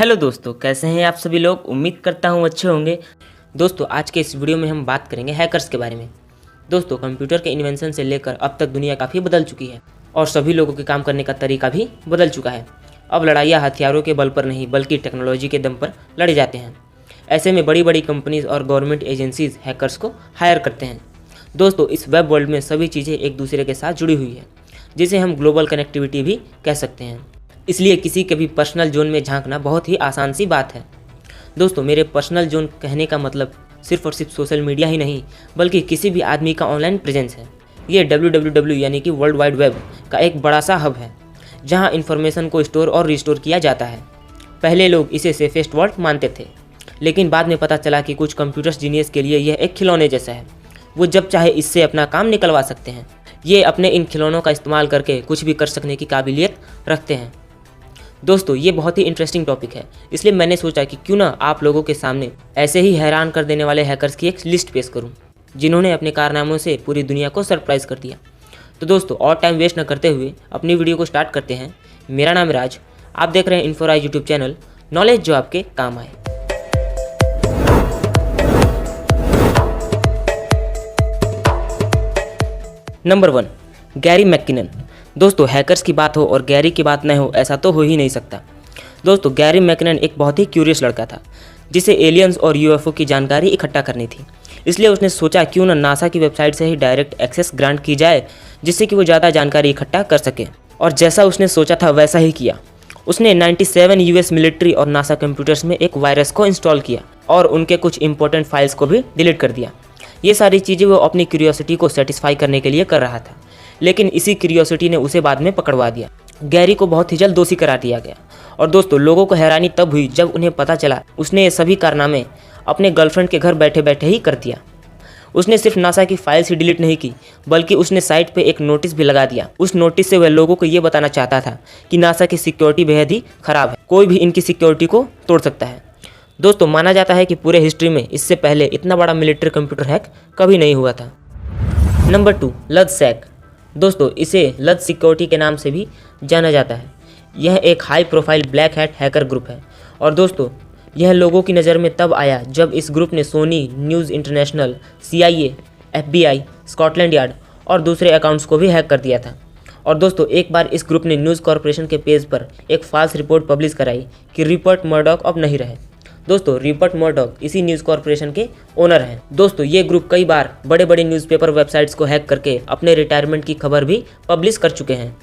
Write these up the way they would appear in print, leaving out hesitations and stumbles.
Hello दोस्तों, कैसे हैं आप सभी लोग। उम्मीद करता हूँ अच्छे होंगे। दोस्तों, आज के इस वीडियो में हम बात करेंगे हैकर्स के बारे में। दोस्तों, कंप्यूटर के इन्वेंशन से लेकर अब तक दुनिया काफ़ी बदल चुकी है और सभी लोगों के काम करने का तरीका भी बदल चुका है। अब लड़ाइयाँ हथियारों के बल पर नहीं बल्कि टेक्नोलॉजी के दम पर लड़े जाते हैं। ऐसे में बड़ी बड़ी कंपनीज और गवर्नमेंट एजेंसीज हैकर्स को हायर करते हैं। दोस्तों, इस वेब वर्ल्ड में सभी चीज़ें एक दूसरे के साथ जुड़ी हुई है, जिसे हम ग्लोबल कनेक्टिविटी भी कह सकते हैं। इसलिए किसी के भी पर्सनल जोन में झांकना बहुत ही आसान सी बात है। दोस्तों, मेरे पर्सनल जोन कहने का मतलब सिर्फ और सिर्फ सोशल मीडिया ही नहीं बल्कि किसी भी आदमी का ऑनलाइन प्रेजेंस है। ये www यानी कि वर्ल्ड वाइड वेब का एक बड़ा सा हब है, जहां इंफॉर्मेशन को स्टोर और रिस्टोर किया जाता है। पहले लोग इसे सेफेस्ट वर्ल्ड मानते थे, लेकिन बाद में पता चला कि कुछ कंप्यूटर जीनियस के लिए यह एक खिलौने जैसा है। वो जब चाहे इससे अपना काम निकलवा सकते हैं। ये अपने इन खिलौनों का इस्तेमाल करके कुछ भी कर सकने की काबिलियत रखते हैं। दोस्तों, ये बहुत ही इंटरेस्टिंग टॉपिक है, इसलिए मैंने सोचा कि क्यों ना आप लोगों के सामने ऐसे ही हैरान कर देने वाले हैकर्स की एक लिस्ट पेश करूं, जिन्होंने अपने कारनामों से पूरी दुनिया को सरप्राइज कर दिया। तो दोस्तों, और टाइम वेस्ट न करते हुए अपनी वीडियो को स्टार्ट करते हैं। मेरा नाम है राज, आप देख रहे हैं इन्फोराइज यूट्यूब चैनल, नॉलेज जो आपके काम आए। Number 1, Gary McKinnon. दोस्तों, हैकर्स की बात हो और गैरी की बात न हो, ऐसा तो हो ही नहीं सकता। दोस्तों, गैरी मैक्किनन एक बहुत ही क्यूरियस लड़का था, जिसे एलियंस और यूएफओ की जानकारी इकट्ठा करनी थी। इसलिए उसने सोचा क्यों ना नासा की वेबसाइट से ही डायरेक्ट एक्सेस ग्रांट की जाए, जिससे कि वो ज़्यादा जानकारी इकट्ठा कर सके। और जैसा उसने सोचा था वैसा ही किया। उसने 97 यूएस मिलिट्री और नासा कंप्यूटर्स में एक वायरस को इंस्टॉल किया और उनके कुछ इंपॉर्टेंट फाइल्स को भी डिलीट कर दिया। ये सारी चीज़ें वो अपनी क्यूरियोसिटी को सेटिस्फाई करने के लिए कर रहा था, लेकिन इसी क्यूरियोसिटी ने उसे बाद में पकड़वा दिया। गैरी को बहुत ही जल्द दोषी करार दिया गया। और दोस्तों, लोगों को हैरानी तब हुई जब उन्हें पता चला उसने ये सभी कारनामे अपने गर्लफ्रेंड के घर बैठे बैठे ही कर दिया। उसने सिर्फ नासा की फाइल्स ही डिलीट नहीं की, बल्कि उसने साइट पे एक नोटिस भी लगा दिया। उस नोटिस से वह लोगों को ये बताना चाहता था कि नासा की सिक्योरिटी बेहद ही खराब है, कोई भी इनकी सिक्योरिटी को तोड़ सकता है। दोस्तों, माना जाता है कि पूरे हिस्ट्री में इससे पहले इतना बड़ा मिलिट्री कंप्यूटर हैक कभी नहीं हुआ था। नंबर 2, लदसैक। दोस्तों, इसे लद सिक्योरिटी के नाम से भी जाना जाता है। यह एक high profile black hat hacker group है। और दोस्तों, यह लोगों की नज़र में तब आया जब इस ग्रुप ने Sony, news international, CIA, FBI, Scotland Yard और दूसरे अकाउंट्स को भी हैक कर दिया था। और दोस्तों, एक बार इस ग्रुप ने न्यूज़ कॉर्पोरेशन के पेज पर एक फॉल्स रिपोर्ट पब्लिश कराई कि रिपर्ट मर्डॉक अब नहीं रहे। दोस्तों, रिपर्ट मर्डॉक इसी न्यूज़ कॉर्पोरेशन के ओनर हैं। दोस्तों, ये ग्रुप कई बार बड़े बड़े न्यूज़पेपर वेबसाइट्स को हैक करके अपने रिटायरमेंट की खबर भी पब्लिश कर चुके हैं।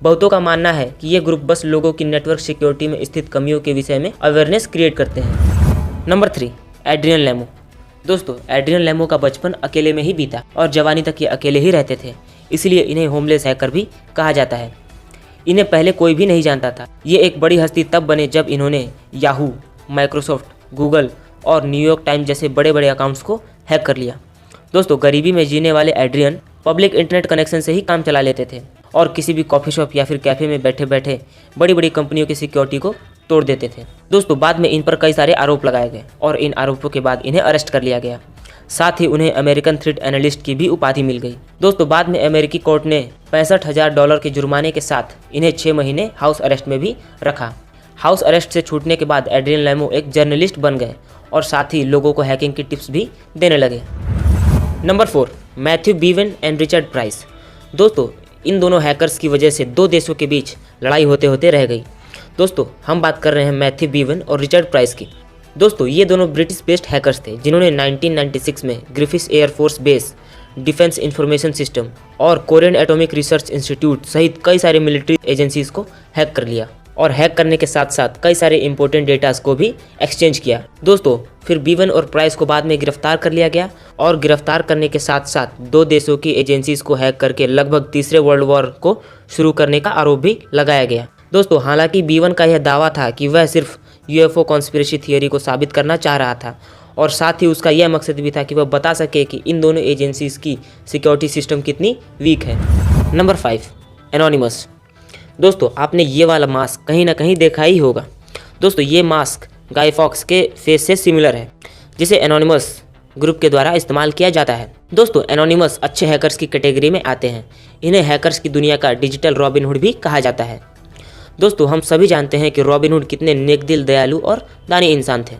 बहुतों का मानना है कि ये ग्रुप बस लोगों की नेटवर्क सिक्योरिटी में स्थित कमियों के विषय में अवेयरनेस क्रिएट करते हैं। Number 3, Adrian Lamo. दोस्तों, एड्रियन लेमो का बचपन अकेले में ही बीता और जवानी तक ये अकेले ही रहते थे, इसलिए इन्हें होमलेस हैकर भी कहा जाता है। इन्हें पहले कोई भी नहीं जानता था। ये एक बड़ी हस्ती तब बने जब इन्होंने याहू, माइक्रोसॉफ्ट, गूगल और न्यूयॉर्क टाइम्स जैसे बड़े बड़े अकाउंट्स को हैक कर लिया। दोस्तों, गरीबी में जीने वाले एड्रियन पब्लिक इंटरनेट कनेक्शन से ही काम चला लेते थे और किसी भी कॉफ़ी शॉप या फिर कैफ़े में बैठे बैठे बड़ी बड़ी कंपनियों की सिक्योरिटी को तोड़ देते थे। दोस्तों, बाद में इन पर कई सारे आरोप लगाए गए और इन आरोपों के बाद इन्हें अरेस्ट कर लिया गया। साथ ही उन्हें अमेरिकन थ्रेट एनालिस्ट की भी उपाधि मिल गई। दोस्तों, बाद में अमेरिकी कोर्ट ने $65,000 के जुर्माने के साथ इन्हें 6 महीने हाउस अरेस्ट में भी रखा। हाउस अरेस्ट से छूटने के बाद एड्रियन लेमो एक जर्नलिस्ट बन गए और साथ ही लोगों को हैकिंग की टिप्स भी देने लगे। Number 4, Matthew Bevan and Richard price. दोस्तों, इन दोनों हैकर्स की वजह से दो देशों के बीच लड़ाई होते होते रह गई। दोस्तों, हम बात कर रहे हैं मैथ्यू बीवन और रिचर्ड प्राइस की। दोस्तों, ये दोनों ब्रिटिश बेस्ड हैकर्स थे, जिन्होंने 1996 में Griffith air force base, defence information system और कोरियन एटॉमिक रिसर्च इंस्टीट्यूट सहित कई सारे मिलिट्री एजेंसीज को हैक कर लिया और हैक करने के साथ साथ कई सारे इंपॉर्टेंट डेटास को भी एक्सचेंज किया। दोस्तों, फिर बीवन और प्राइस को बाद में गिरफ्तार कर लिया गया और गिरफ्तार करने के साथ साथ दो देशों की एजेंसीज को हैक करके लगभग तीसरे वर्ल्ड वॉर को शुरू करने का आरोप भी लगाया गया। दोस्तों, हालांकि बीवन का यह दावा था कि वह सिर्फ यूएफओ कॉन्स्पिरेसी थियरी को साबित करना चाह रहा था और साथ ही उसका यह मकसद भी था कि वह बता सके कि इन दोनों एजेंसीज की सिक्योरिटी सिस्टम कितनी वीक है। Number 5, anonymous. दोस्तों, आपने ये वाला मास्क कहीं ना कहीं देखा ही होगा। दोस्तों, ये मास्क गाय फॉक्स के फेस से सिमिलर है, जिसे एनोनिमस ग्रुप के द्वारा इस्तेमाल किया जाता है। दोस्तों, एनोनिमस अच्छे हैकर्स की कैटेगरी में आते हैं। इन्हें हैकर्स की दुनिया का डिजिटल रॉबिनहुड भी कहा जाता है। दोस्तों हम सभी जानते हैं कि रॉबिनहुड कितने नेकदिल, दयालु और दानी इंसान थे।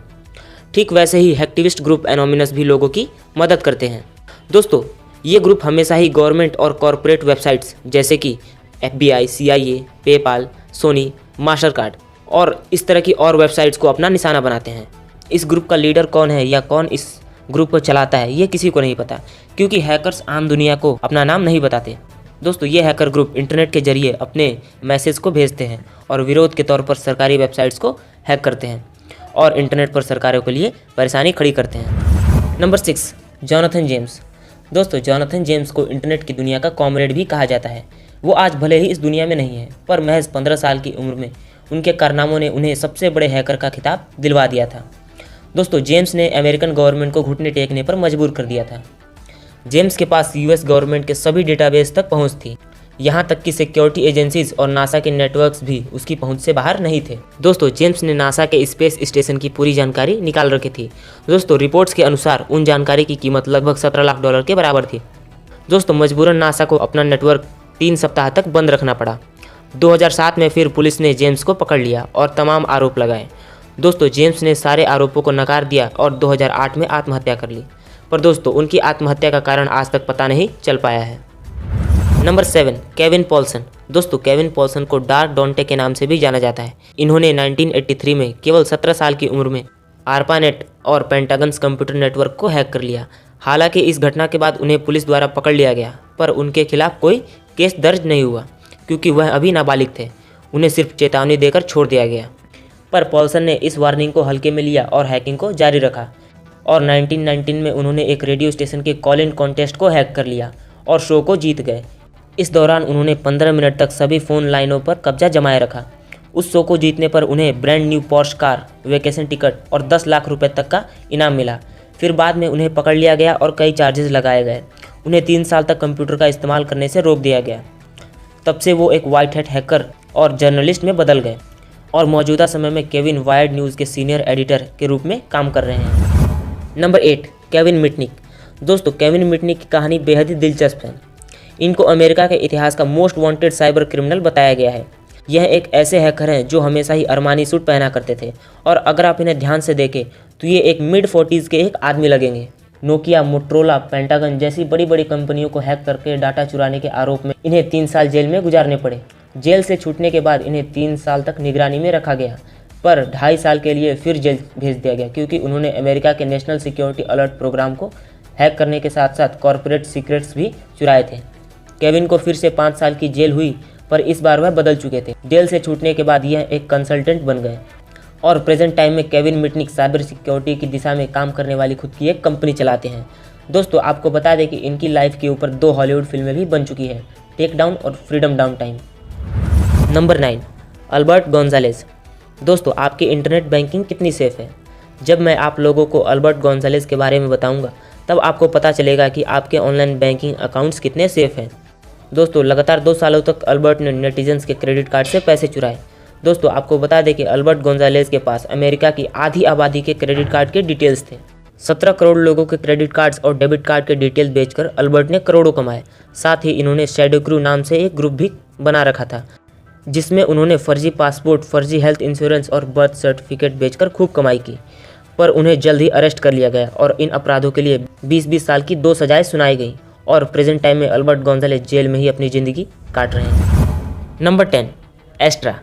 ठीक वैसे ही हैकटिविस्ट ग्रुप एनोनिमस भी लोगों की मदद करते हैं। दोस्तों ये ग्रुप हमेशा ही गवर्नमेंट और कॉरपोरेट वेबसाइट्स जैसे कि FBI, CIA, PayPal, Sony, Mastercard और इस तरह की और वेबसाइट्स को अपना निशाना बनाते हैं। इस ग्रुप का लीडर कौन है या कौन इस ग्रुप को चलाता है ये किसी को नहीं पता, क्योंकि हैकर्स आम दुनिया को अपना नाम नहीं बताते। दोस्तों ये हैकर ग्रुप इंटरनेट के जरिए अपने मैसेज को भेजते हैं और विरोध के तौर पर सरकारी वेबसाइट्स को हैक करते हैं और इंटरनेट पर सरकारों के लिए परेशानी खड़ी करते हैं। Number 6, Jonathan James. दोस्तों जॉनथन जेम्स को इंटरनेट की दुनिया का कॉमरेड भी कहा जाता है। वो आज भले ही इस दुनिया में नहीं है, पर महज 15 साल की उम्र में उनके कारनामों ने उन्हें सबसे बड़े हैकर का खिताब दिलवा दिया था। दोस्तों जेम्स ने अमेरिकन गवर्नमेंट को घुटने टेकने पर मजबूर कर दिया था। जेम्स के पास US गवर्नमेंट के सभी डेटाबेस तक पहुंच थी, यहाँ तक कि सिक्योरिटी एजेंसीज और नासा के नेटवर्क्स भी उसकी पहुंच से बाहर नहीं थे। दोस्तों जेम्स ने नासा के स्पेस स्टेशन की पूरी जानकारी निकाल रखी थी। दोस्तों रिपोर्ट्स के अनुसार उन जानकारी की कीमत लगभग $17 लाख के बराबर थी। दोस्तों मजबूरन नासा को अपना नेटवर्क 3 सप्ताह तक बंद रखना पड़ा। 2007 में फिर पुलिस ने जेम्स को पकड़ लिया और तमाम आरोप लगाए। दोस्तों जेम्स ने सारे आरोपों को नकार दिया और 2008 में आत्महत्या कर ली, पर दोस्तों उनकी आत्महत्या का कारण आज तक पता नहीं चल पाया है। Number 7, Kevin Poulsen. दोस्तों केविन पॉल्सन को डार्क डॉन्टे के नाम से भी जाना जाता है। इन्होंने 1983 में केवल 17 साल की उम्र में ARPANET और पेंटागन्स कंप्यूटर नेटवर्क को हैक कर लिया। हालांकि इस घटना के बाद उन्हें पुलिस द्वारा पकड़ लिया गया, पर उनके खिलाफ कोई केस दर्ज नहीं हुआ क्योंकि वह अभी नाबालिग थे। उन्हें सिर्फ चेतावनी देकर छोड़ दिया गया। पर पॉल्सन ने इस वार्निंग को हल्के में लिया और हैकिंग को जारी रखा और 1919 में उन्होंने एक रेडियो स्टेशन के कॉल इन कॉन्टेस्ट को हैक कर लिया और शो को जीत गए। इस दौरान उन्होंने 15 मिनट तक सभी फ़ोन लाइनों पर कब्जा जमाए रखा। उस शो को जीतने पर उन्हें brand new Porsche car, vacation ticket और 10 लाख रुपए तक का इनाम मिला। फिर बाद में उन्हें पकड़ लिया गया और कई चार्जेस लगाए गए। उन्हें 3 साल तक कंप्यूटर का इस्तेमाल करने से रोक दिया गया। तब से वो एक वाइट हैट हैकर और जर्नलिस्ट में बदल गए और मौजूदा समय में केविन वायर्ड न्यूज़ के सीनियर एडिटर के रूप में काम कर रहे हैं। Number 8, Kevin Mitnick. दोस्तों केविन मिटनिक की कहानी बेहद ही दिलचस्प है। इनको अमेरिका के इतिहास का मोस्ट वांटेड साइबर क्रिमिनल बताया गया है। यह एक ऐसे हैकर हैं जो हमेशा ही अरमानी सूट पहना करते थे और अगर आप इन्हें ध्यान से देखें तो ये एक मिड-40s के एक आदमी लगेंगे। नोकिया, मोटरोला, पेंटागन जैसी बड़ी बड़ी कंपनियों को हैक करके डाटा चुराने के आरोप में इन्हें 3 साल जेल में गुजारने पड़े। जेल से छूटने के बाद इन्हें 3 साल तक निगरानी में रखा गया, पर 2.5 साल के लिए फिर जेल भेज दिया गया क्योंकि उन्होंने अमेरिका के नेशनल सिक्योरिटी अलर्ट प्रोग्राम को हैक करने के साथ साथ कॉरपोरेट सीक्रेट्स भी चुराए थे। केविन को फिर से 5 साल की जेल हुई, पर इस बार वह बदल चुके थे। जेल से छूटने के बाद यह एक कंसल्टेंट बन गए और प्रेजेंट टाइम में केविन मिटनिक साइबर सिक्योरिटी की दिशा में काम करने वाली खुद की एक कंपनी चलाते हैं। दोस्तों आपको बता दें कि इनकी लाइफ के ऊपर 2 हॉलीवुड फिल्में भी बन चुकी है, टेक डाउन और freedom down time. Number 9, Albert Gonzalez. दोस्तों आपकी इंटरनेट बैंकिंग कितनी सेफ़ है? जब मैं आप लोगों को अल्बर्ट गोंजालेस के बारे में बताऊंगा तब आपको पता चलेगा कि आपके ऑनलाइन बैंकिंग अकाउंट्स कितने सेफ़ हैं। दोस्तों लगातार 2 सालों तक अल्बर्ट ने नेटिजन्स के क्रेडिट कार्ड से पैसे चुराए। दोस्तों आपको बता दें कि अल्बर्ट गोंजालेस के पास अमेरिका की आधी आबादी के क्रेडिट कार्ड के डिटेल्स थे। 17 करोड़ लोगों के क्रेडिट कार्ड्स और डेबिट कार्ड के डिटेल्स बेचकर अल्बर्ट ने करोड़ों कमाए। साथ ही इन्होंने शैडो क्रू नाम से एक ग्रुप भी बना रखा था जिसमें उन्होंने फर्जी पासपोर्ट, फर्जी हेल्थ इंश्योरेंस और बर्थ सर्टिफिकेट बेचकर खूब कमाई की, पर उन्हें जल्द ही अरेस्ट कर लिया गया और इन अपराधों के लिए 20-20 साल की 2 सजाएं सुनाई गई और प्रेजेंट टाइम में अल्बर्ट गोंजालेस जेल में ही अपनी ज़िंदगी काट रहे हैं। Number 10, Astra.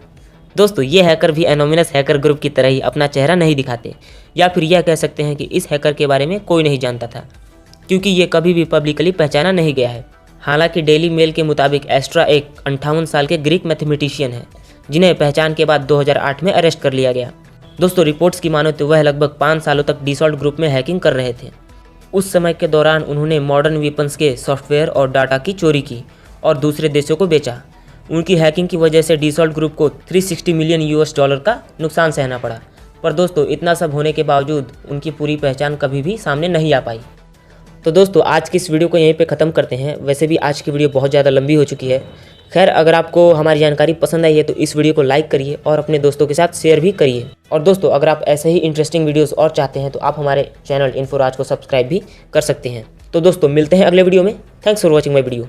दोस्तों ये हैकर भी एनोनिमस हैकर ग्रुप की तरह ही अपना चेहरा नहीं दिखाते, या फिर यह कह सकते हैं कि इस हैकर के बारे में कोई नहीं जानता था क्योंकि ये कभी भी पब्लिकली पहचाना नहीं गया है। हालांकि डेली मेल के मुताबिक एस्ट्रा एक 58 साल के ग्रीक मैथमेटिशियन है जिन्हें पहचान के बाद 2008 में अरेस्ट कर लिया गया। दोस्तों रिपोर्ट्स की मानो तो वह लगभग 5 सालों तक डिसॉल्ट ग्रुप में हैकिंग कर रहे थे। उस समय के दौरान उन्होंने मॉडर्न वेपन्स के सॉफ्टवेयर और डाटा की चोरी की और दूसरे देशों को बेचा। उनकी हैकिंग की वजह से डिसॉल्ट ग्रुप को $360 मिलियन का नुकसान सहना पड़ा। पर दोस्तों इतना सब होने के बावजूद उनकी पूरी पहचान कभी भी सामने नहीं आ पाई। तो दोस्तों आज की इस वीडियो को यहीं पे ख़त्म करते हैं। वैसे भी आज की वीडियो बहुत ज़्यादा लंबी हो चुकी है। खैर अगर आपको हमारी जानकारी पसंद आई है तो इस वीडियो को लाइक करिए और अपने दोस्तों के साथ शेयर भी करिए। और दोस्तों अगर आप ऐसे ही इंटरेस्टिंग वीडियोस और चाहते हैं तो आप हमारे चैनल इन्फोराज को सब्सक्राइब भी कर सकते हैं। तो दोस्तों मिलते हैं अगले वीडियो में। Thanks for watching my video.